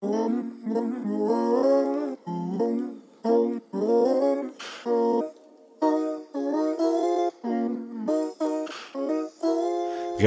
Rien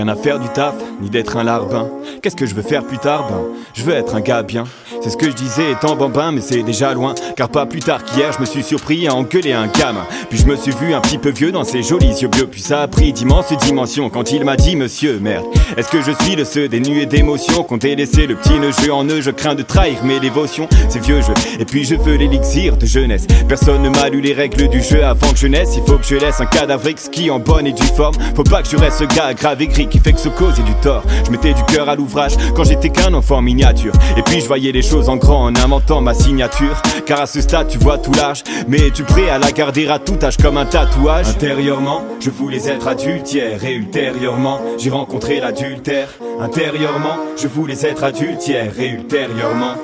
à faire du taf, ni d'être un larbin. Qu'est-ce que je veux faire plus tard? Ben, je veux être un gars bien. C'est ce que je disais étant bambin, mais c'est déjà loin. Car pas plus tard qu'hier, je me suis surpris à engueuler un gamin. Puis je me suis vu un petit peu vieux dans ses jolis yeux bleus. Puis ça a pris d'immenses dimensions quand il m'a dit: monsieur, merde, est-ce que je suis le seul dénué d'émotions? Comptez laisser le petit jeu en eux, je crains de trahir mes dévotions. C'est vieux jeu, et puis je veux l'élixir de jeunesse. Personne ne m'a lu les règles du jeu avant que je naisse. Il faut que je laisse un cadavre exquis en bonne et due forme. Faut pas que je reste ce gars grave et gris qui fait que se causer du tort. Je mettais du cœur à l'ouvrage quand j'étais qu'un enfant miniature. Et puis je voyais les choses en grand en inventant ma signature. Car à ce stade tu vois tout large, mais es-tu prêt à la garder à tout âge comme un tatouage? Intérieurement, je voulais être adulte hier. Et ultérieurement, j'ai rencontré l'adultère. Intérieurement, je voulais être adulte hier. Et ultérieurement,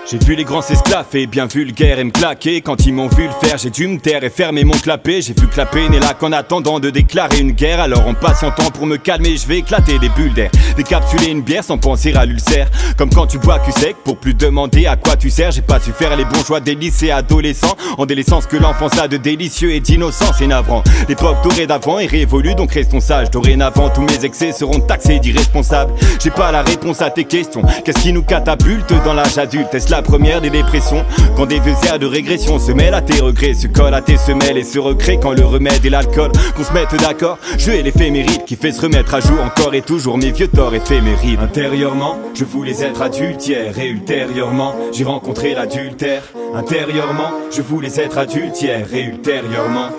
j'ai vu les grands s'esclaffer, bien vulgaires et me claquer. Quand ils m'ont vu le faire, j'ai dû me taire et fermer mon clapet. J'ai vu clapper n'est là qu'en attendant de déclarer une guerre. Alors en patientant pour me calmer, je vais éclater des bulles d'air, décapsuler une bière sans penser à l'ulcère. Comme quand tu bois cul sec pour plus demander à quoi tu sers. J'ai pas su faire les bons choix des lycées adolescents, en délaissant ce que l'enfance a de délicieux et d'innocent. C'est navrant, l'époque dorée d'avant est révolue, donc restons sages. Dorénavant tous mes excès seront taxés d'irresponsables. J'ai pas la réponse à tes questions. Qu'est-ce qui nous catapulte dans l'âge adulte? Est-ce la première des dépressions? Quand des vieux airs de régression se mêlent à tes regrets, se collent à tes semelles et se recréent quand le remède est l'alcool. Qu'on se mette d'accord, je est l'éphéméride qui fait se remettre à jour encore et toujours mes vieux torts éphémérides. Intérieurement, je voulais être adulte hier. Et ultérieurement, j'ai rencontré l'adultère. Intérieurement, je voulais être adulte hier. Et ultérieurement,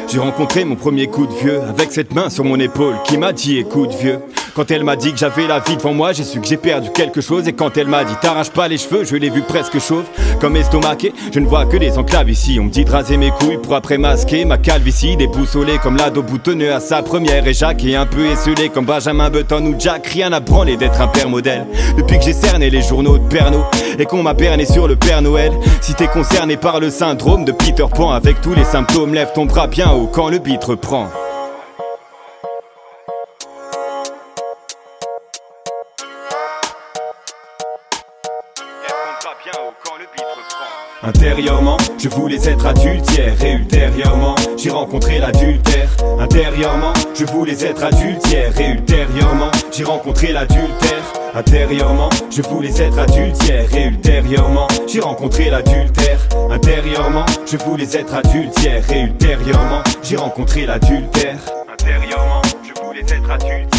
j'ai rencontré mon premier coup de vieux avec cette main sur mon épaule qui m'a dit: écoute vieux. Quand elle m'a dit que j'avais la vie devant moi, j'ai su que j'ai perdu quelque chose. Et quand elle m'a dit: t'arraches pas les cheveux, je l'ai vu presque chauve, comme estomaqué. Je ne vois que des enclaves ici. On me dit de raser mes couilles pour après masquer ma calvitie. Déboussolé comme l'ado boutonneux à sa première. Et Jacques est un peu esselé comme Benjamin Button ou Jack. Rien à branler d'être un père modèle. Depuis que j'ai cerné les journaux de Pernod et qu'on m'a berné sur le Père Noël. Si t'es concerné par le syndrome de Peter Pan avec tous les symptômes, lève ton bras bien haut quand le beat reprend. Intérieurement, je voulais être adulte hier. Et ultérieurement, j'ai rencontré l'adultère. Intérieurement, je voulais être adulte hier. Et ultérieurement, j'ai rencontré l'adultère. Intérieurement, je voulais être adulte hier. Et ultérieurement, j'ai rencontré l'adultère. Intérieurement, je voulais être adulte hier. Et ultérieurement, j'ai rencontré l'adultère. Intérieurement, je voulais être adulte.